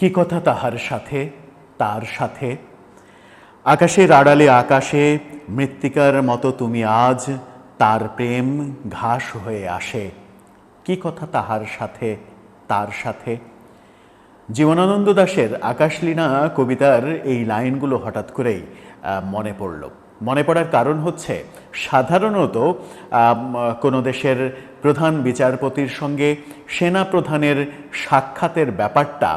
কি কথা তাহার সাথে তার সাথে, আকাশের আড়ালে আকাশে মৃত্তিকার মতো তুমি আজ, তার প্রেম ঘাস হয়ে আসে। কি কথা তাহার সাথে তার সাথে। জীবনানন্দ দাশের আকাশলীনা কবিতার এই লাইনগুলো হঠাৎ করেই মনে পড়ল। মনে পড়ার কারণ হচ্ছে, সাধারণত কোনো দেশের প্রধান বিচারপতির সঙ্গে সেনা প্রধানের সাক্ষাতের ব্যাপারটা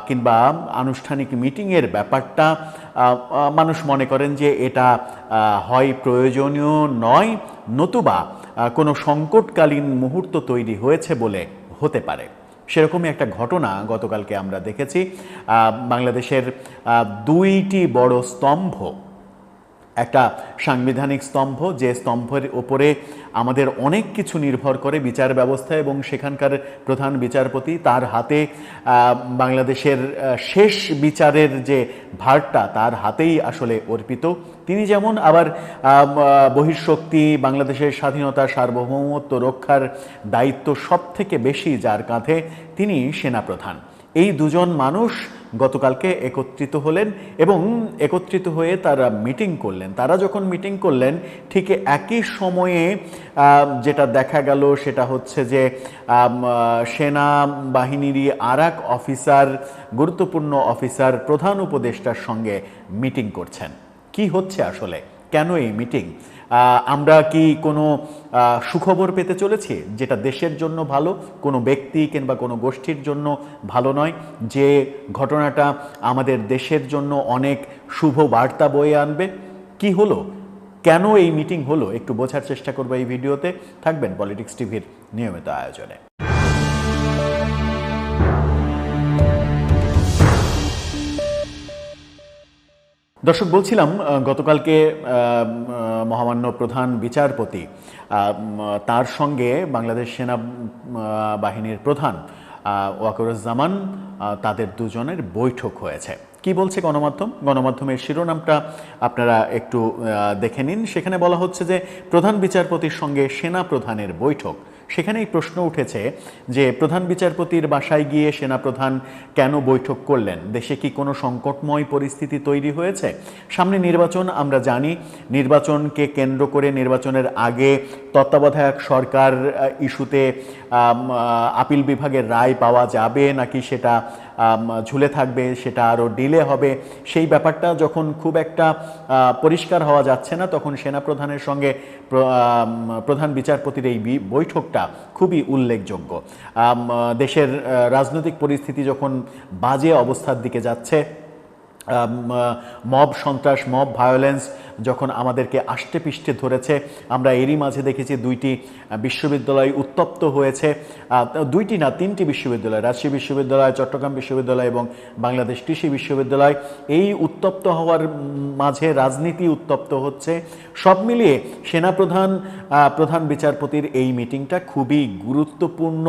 কিংবা আনুষ্ঠানিক মিটিংয়ের ব্যাপারটা মানুষ মনে করেন যে এটা হয় প্রয়োজনীয় নয়, নতুবা কোনো সংকটকালীন মুহূর্ত তৈরি হয়েছে বলে হতে পারে। সেরকমই একটা ঘটনা গতকালকে আমরা দেখেছি। বাংলাদেশের দুইটি বড় স্তম্ভ, একটা সাংবিধানিক স্তম্ভ, যে স্তম্ভের ওপরে আমাদের অনেক কিছু নির্ভর করে বিচার ব্যবস্থা, এবং সেখানকার প্রধান বিচারপতি, তার হাতে বাংলাদেশের শেষ বিচারের যে ভারটা তার হাতেই আসলে অর্পিত। তিনি যেমন, আবার বহিঃশক্তি, বাংলাদেশের স্বাধীনতা সার্বভৌমত্ব রক্ষার দায়িত্ব সব থেকে বেশি যার কাঁধে, তিনি সেনাপ্রধান। এই দুজন মানুষ গতকালকে একত্রিত হলেন এবং একত্রিত হয়ে তারা মিটিং করলেন। তারা যখন মিটিং করলেন, ঠিক একই সময়ে যেটা দেখা গেল সেটা হচ্ছে যে সেনাবাহিনীরই আর এক অফিসার, গুরুত্বপূর্ণ অফিসার, প্রধান উপদেষ্টার সঙ্গে মিটিং করছেন। কি হচ্ছে আসলে, কেন এই মিটিং? আমরা কি কোনো সুখবর পেতে চলেছি যেটা দেশের জন্য ভালো, কোনো ব্যক্তি কিংবা কোনো গোষ্ঠীর জন্য ভালো নয়, যে ঘটনাটা আমাদের দেশের জন্য অনেক শুভ বার্তা বয়ে আনবে? কি হলো, কেন এই মিটিং হলো, একটু বোঝার চেষ্টা করবো এই ভিডিওতে। থাকবেন পলিটিক্স টিভির নিয়মিত আয়োজনে। দর্শক, বলছিলাম গতকালকে মহামান্য প্রধান বিচারপতি, তার সঙ্গে বাংলাদেশ সেনা বাহিনীর প্রধান ওয়াকারুজ্জামান, তাদের দুজনের বৈঠক হয়েছে। কি বলছে গণমাধ্যমের শিরোনামটা আপনারা একটু দেখে নিন। সেখানে বলা হচ্ছে যে প্রধান বিচারপতির সঙ্গে সেনা প্রধানের বৈঠক। সেখানেই প্রশ্ন উঠেছে যে প্রধান বিচারপতির বাসায় গিয়ে সেনাপ্রধান কেন বৈঠক করলেন? দেশে কি কোনো সংকটময় পরিস্থিতি তৈরি হয়েছে? সামনে নির্বাচন, আমরা জানি। নির্বাচনকে কেন্দ্র করে নির্বাচনের আগে তত্ত্বাবধায়ক সরকার ইস্যুতে আপিল বিভাগের রায় পাওয়া যাবে নাকি সেটা ঝুলে থাকবে, সেটা আরও ডিলে হবে, সেই ব্যাপারটা যখন খুব একটা পরিষ্কার হওয়া যাচ্ছে না, তখন সেনাপ্রধানের সঙ্গে প্রধান বিচারপতির এই বৈঠকটা খুবই উল্লেখযোগ্য। দেশের রাজনৈতিক পরিস্থিতি যখন বাজে অবস্থার দিকে যাচ্ছে, মব সন্ত্রাস, মব ভায়োলেন্স যখন আমাদেরকে আষ্টে পিষ্টে ধরেছে, আমরা এরই মাঝে দেখেছি দুইটি বিশ্ববিদ্যালয় উত্তপ্ত হয়েছে। দুইটি না, তিনটি বিশ্ববিদ্যালয়, রাজশাহী বিশ্ববিদ্যালয়, চট্টগ্রাম বিশ্ববিদ্যালয় এবং বাংলাদেশ কৃষি বিশ্ববিদ্যালয়। এই উত্তপ্ত হওয়ার মাঝে রাজনীতি উত্তপ্ত হচ্ছে। সব মিলিয়ে সেনাপ্রধান, প্রধান বিচারপতির এই মিটিংটা খুবই গুরুত্বপূর্ণ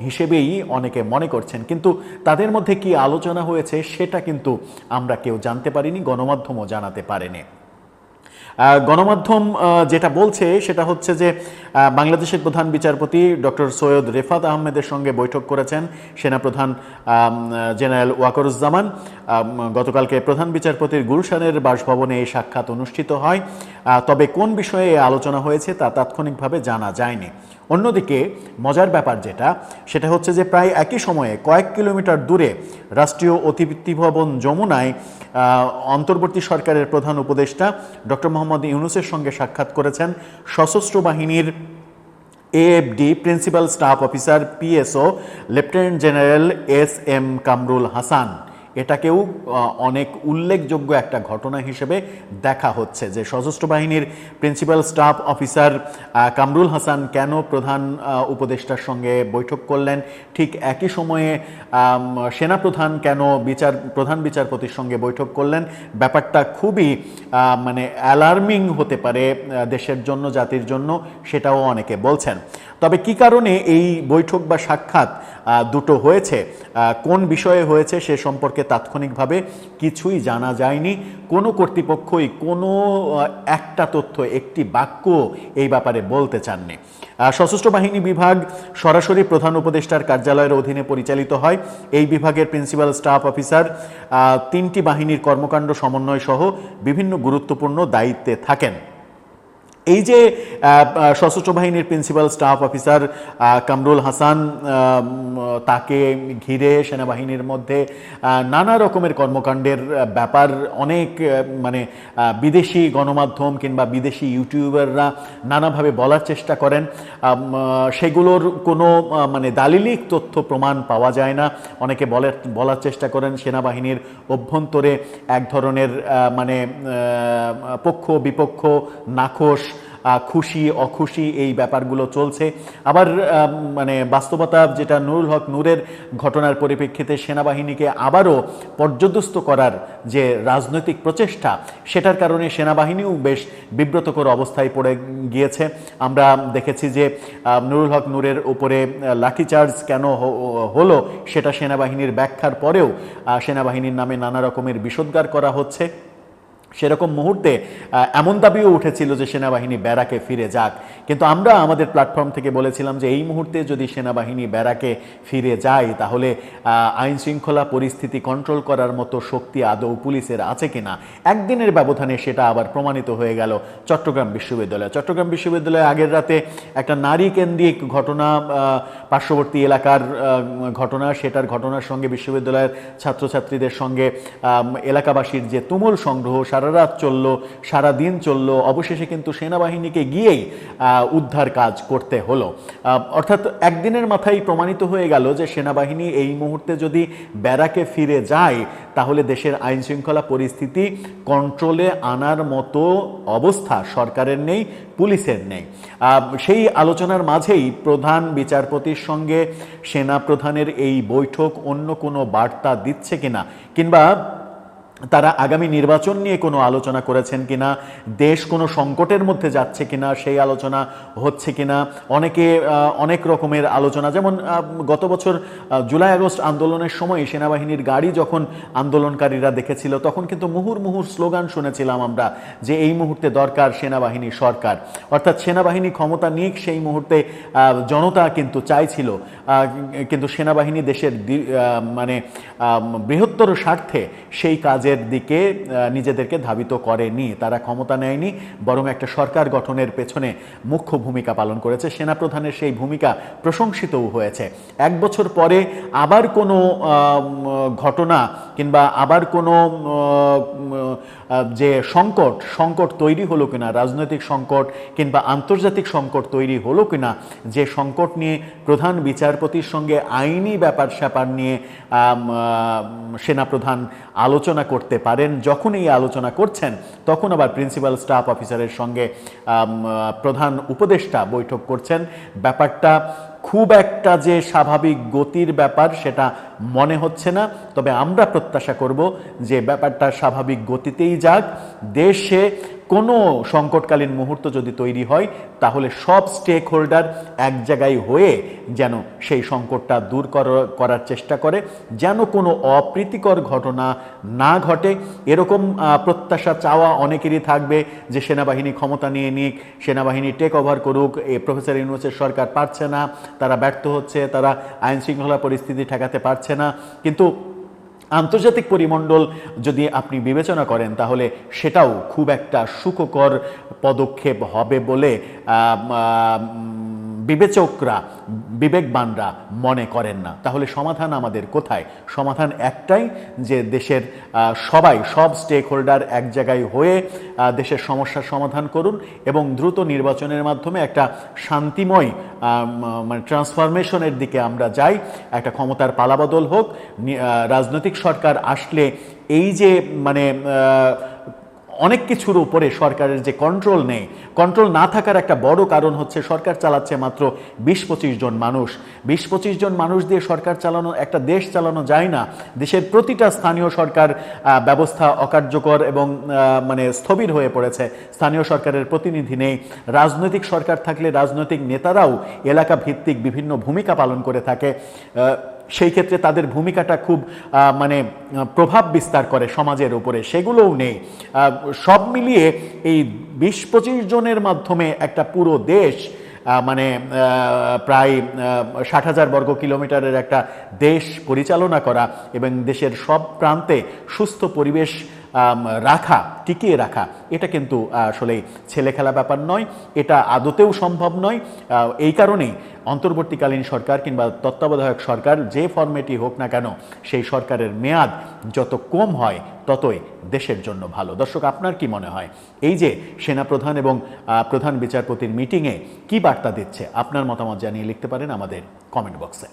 হিসেবেই অনেকে মনে করছেন, কিন্তু তাদের মধ্যে কি আলোচনা হয়েছে সেটা কিন্তু আমরা কেউ জানতে পারিনি, গণমাধ্যমও জানাতে পারেনি। গণমাধ্যম যেটা বলছে সেটা হচ্ছে যে বাংলাদেশের প্রধান বিচারপতি ডক্টর সৈয়দ রেফাত আহমেদের সঙ্গে বৈঠক করেছেন সেনাপ্রধান জেনারেল ওয়াকারুজ্জামান। গতকালকে প্রধান বিচারপতির গুলশানের বাসভবনে এই সাক্ষাৎ অনুষ্ঠিত হয়। তবে কোন বিষয়ে আলোচনা হয়েছে তা তাৎক্ষণিকভাবে জানা যায়নি। অন্যদিকে মজার ব্যাপার সেটা হচ্ছে যে প্রায় একই সময়ে কয়েক কিলোমিটার দূরে রাষ্ট্রীয় অতিথি ভবন যমুনায় অন্তর্বর্তী সরকারের প্রধান উপদেষ্টা ডক্টর মোহাম্মদ ইউনূসের সঙ্গে সাক্ষাৎ করেছেন সশস্ত্র বাহিনীর AFD principal staff officer PSO lieutenant general SM. Kamrul Hasan. এটাকেও অনেক উল্লেখযোগ্য একটা ঘটনা হিসেবে দেখা হচ্ছে যে সশস্ত্র বাহিনীর principal staff officer Kamrul Hasan কেন প্রধান উপদেষ্টার সঙ্গে বৈঠক করলেন, ঠিক একই সময়ে সেনাপ্রধান কেন প্রধান বিচারপতির সঙ্গে বৈঠক করলেন। ব্যাপারটা খুবই অ্যালার্মিং হতে পারে দেশের জন্য, জাতির জন্য, সেটাও অনেকে বলছেন। তবে কি কারণে এই বৈঠক বা সাক্ষাৎ দুটো হয়েছে, কোন বিষয়ে হয়েছে সে সম্পর্কে তাৎক্ষণিকভাবে কিছুই জানা যায়নি। কোনো কর্তৃপক্ষই কোনো একটা তথ্য, একটি বাক্য এই ব্যাপারে বলতে চাননি। সশস্ত্র বাহিনী বিভাগ সরাসরি প্রধান উপদেষ্টার কার্যালয়ের অধীনে পরিচালিত হয়। এই বিভাগের প্রিন্সিপাল স্টাফ অফিসার 3টি বাহিনীর কর্মকাণ্ড সমন্বয় সহ বিভিন্ন গুরুত্বপূর্ণ দায়িত্বে থাকেন। এই যে সশস্ত্র বাহিনীর principal staff officer Kamrul Hasan, তাকে ঘিরে সেনাবাহিনীর মধ্যে নানা রকমের কর্মকাণ্ডের ব্যাপার অনেক মানে বিদেশি গণমাধ্যম কিংবা বিদেশি ইউটিউবাররা নানাভাবে বলার চেষ্টা করেন। সেগুলোর কোনো মানে দালিলিক তথ্য প্রমাণ পাওয়া যায় না। অনেকে বলার চেষ্টা করেন সেনাবাহিনীর অভ্যন্তরে এক ধরনের মানে পক্ষ বিপক্ষ, নাখোশ, খুশি অখুশি এই ব্যাপারগুলো চলছে। আবার মানে বাস্তবতা যেটা নুরুল হক নূরের ঘটনার পরিপ্রেক্ষিতে সেনাবাহিনীকে আবারও পর্যদস্ত করার যে রাজনৈতিক প্রচেষ্টা, সেটার কারণে সেনাবাহিনীও বেশ বিব্রতকর অবস্থায় পড়ে গিয়েছে। আমরা দেখেছি যে নুরুল হক নূরের উপরে লাঠিচার্জ কেন হলো সেটা সেনাবাহিনীর ব্যাখ্যার পরেও সেনাবাহিনীর নামে নানা রকমের বিষোদ্গার করা হচ্ছে। সেরকম মুহূর্তে এমন দাবিও উঠেছিল যে সেনাবাহিনী ব্যারাকে ফিরে যাক, কিন্তু আমরা আমাদের প্ল্যাটফর্ম থেকে বলেছিলাম যে এই মুহূর্তে যদি সেনাবাহিনী ব্যারাকে ফিরে যায় তাহলে আইন শৃঙ্খলা পরিস্থিতি কন্ট্রোল করার মতো শক্তি আদৌ পুলিশের আছে কিনা। একদিনের ব্যবধানে সেটা আবার প্রমাণিত হয়ে গেল চট্টগ্রাম বিশ্ববিদ্যালয়ে আগের রাতে একটা নারী কেন্দ্রিক ঘটনা, পার্শ্ববর্তী এলাকার ঘটনা, সেটার ঘটনার সঙ্গে বিশ্ববিদ্যালয়ের ছাত্রছাত্রীদের সঙ্গে এলাকাবাসীর যে তুমুল সংগ্রহ সারা রাত চলল, সারা দিন চলল, অবশেষে কিন্তু সেনাবাহিনীকে গিয়েই উদ্ধার কাজ করতে হলো। অর্থাৎ একদিনের মাথায় প্রমাণিত হয়ে গেল যে সেনাবাহিনী এই মুহূর্তে যদি ব্যারাকে ফিরে যায় তাহলে দেশের আইন শৃঙ্খলা পরিস্থিতি কন্ট্রোলে আনার মতো অবস্থা সরকারের নেই, পুলিশের নেই। সেই আলোচনার মাঝেই প্রধান বিচারপতির সঙ্গে সেনা প্রধানের এই বৈঠক অন্য কোনো বার্তা দিচ্ছে কিনা, কিংবা তারা আগামী নির্বাচন নিয়ে কোনো আলোচনা করেছেন কিনা, দেশ কোনো সংকটের মধ্যে যাচ্ছে কিনা সেই আলোচনা হচ্ছে কিনা। অনেকে অনেক রকমের আলোচনা, যেমন গত বছর জুলাই আগস্ট আন্দোলনের সময় সেনাবাহিনীর গাড়ি যখন আন্দোলনকারীরা দেখেছিল তখন কিন্তু মুহুর্মুহুর স্লোগান শুনেছিলাম আমরা যে এই মুহূর্তে দরকার সেনাবাহিনী সরকার, অর্থাৎ সেনাবাহিনী ক্ষমতা নিক সেই মুহূর্তে জনতা কিন্তু চাইছিল। কিন্তু সেনাবাহিনী দেশের মানে বৃহত্তর স্বার্থে সেই কাজের দিকে নিজেদেরকে ধাবিত করেনি, তারা ক্ষমতা নেয়নি, বরং একটা সরকার গঠনের পেছনে মুখ্য ভূমিকা পালন করেছে। সেনাপ্রধানের সেই ভূমিকা প্রশংসিতও হয়েছে। এক বছর পরে আবার কোনো ঘটনা কিংবা আবার কোনো যে সংকট তৈরি হলো কিনা, রাজনৈতিক সংকট কিংবা আন্তর্জাতিক সংকট তৈরি হলো কিনা, যে সংকট নিয়ে প্রধান বিচারপতির সঙ্গে আইনি ব্যাপার স্যাপার নিয়ে সেনাপ্রধান আলোচনা করতে পারেন, যখন এই আলোচনা করছেন তখন আবার প্রিন্সিপাল স্টাফ অফিসারের সঙ্গে প্রধান উপদেষ্টা বৈঠক করছেন। ব্যাপারটা খুব একটা যে স্বাভাবিক গতির ব্যাপার সেটা মনে হচ্ছে না। তবে আমরা প্রত্যাশা করব যে ব্যাপারটা স্বাভাবিক গতিতেই যাক। দেশে কোনো সংকটকালীন মুহূর্ত যদি তৈরি হয় তাহলে সব স্টেক হোল্ডার এক জায়গায় হয়ে যেন সেই সংকটটা দূর করার চেষ্টা করে, যেন কোনো অপ্রীতিকর ঘটনা না ঘটে। এরকম প্রত্যাশা চাওয়া অনেকেরই থাকবে যে সেনাবাহিনী ক্ষমতা নিয়ে নিক, সেনাবাহিনী টেক ওভার করুক, প্রফেসর ইউনূসের সরকার পারছে না, তারা ব্যর্থ হচ্ছে, তারা আইন শৃঙ্খলা পরিস্থিতি ঠেকাতে পারছে না। কিন্তু আন্তর্জাতিক পরিমণ্ডল যদি আপনি বিবেচনা করেন তাহলে সেটাও খুব একটা সুখকর পদক্ষেপ হবে বলে বিবেচকরা, বিবেকবানরা মনে করেন না। তাহলে সমাধান আমাদের কোথায়? সমাধান একটাই, যে দেশের সব স্টেক হোল্ডার এক জায়গায় হয়ে দেশের সমস্যার সমাধান করুন এবং দ্রুত নির্বাচনের মাধ্যমে একটা শান্তিময় মানে ট্রান্সফরমেশনের দিকে আমরা যাই। একটা ক্ষমতার পালাবদল হোক, রাজনৈতিক সরকার আসলে এই যে মানে অনেক কিছুর উপরে সরকারের যে কন্ট্রোল নেই, কন্ট্রোল না থাকার একটা বড় কারণ হচ্ছে সরকার চালাচ্ছে মাত্র ২০-২৫ জন মানুষ। ২০-২৫ জন মানুষ দিয়ে সরকার চালানো, একটা দেশ চালানো যায় না। দেশের প্রতিটা স্থানীয় সরকার ব্যবস্থা অকার্যকর এবং মানে স্থবির হয়ে পড়েছে। স্থানীয় সরকারের প্রতিনিধি নেই। রাজনৈতিক সরকার থাকলে রাজনৈতিক নেতারাও এলাকা ভিত্তিক বিভিন্ন ভূমিকা পালন করে থাকে, সেই ক্ষেত্রে তাদের ভূমিকাটা খুব মানে প্রভাব বিস্তার করে সমাজের উপরে, সেগুলোও নেই। সব মিলিয়ে এই ২০-২৫ জনের মাধ্যমে একটা পুরো দেশ মানে প্রায় ৬০,০০০ বর্গ কিলোমিটারের একটা দেশ পরিচালনা করা এবং দেশের সব প্রান্তে সুস্থ পরিবেশ রাখা, টিকিয়ে রাখা, এটা কিন্তু আসলে ছেলেখেলা ব্যাপার নয়, এটা আদতেও সম্ভব নয়। এই কারণেই অন্তর্বর্তীকালীন সরকার কিংবা তত্ত্বাবধায়ক সরকার যে ফরম্যাটই হোক না কেন, সেই সরকারের মেয়াদ যত কম হয় ততই দেশের জন্য ভালো। দর্শক, আপনার কি মনে হয় এই যে সেনাপ্রধান এবং প্রধান বিচারপতির মিটিংয়ে কি বার্তা দিচ্ছে? আপনার মতামত জানিয়ে লিখতে পারেন আমাদের কমেন্ট বক্সে।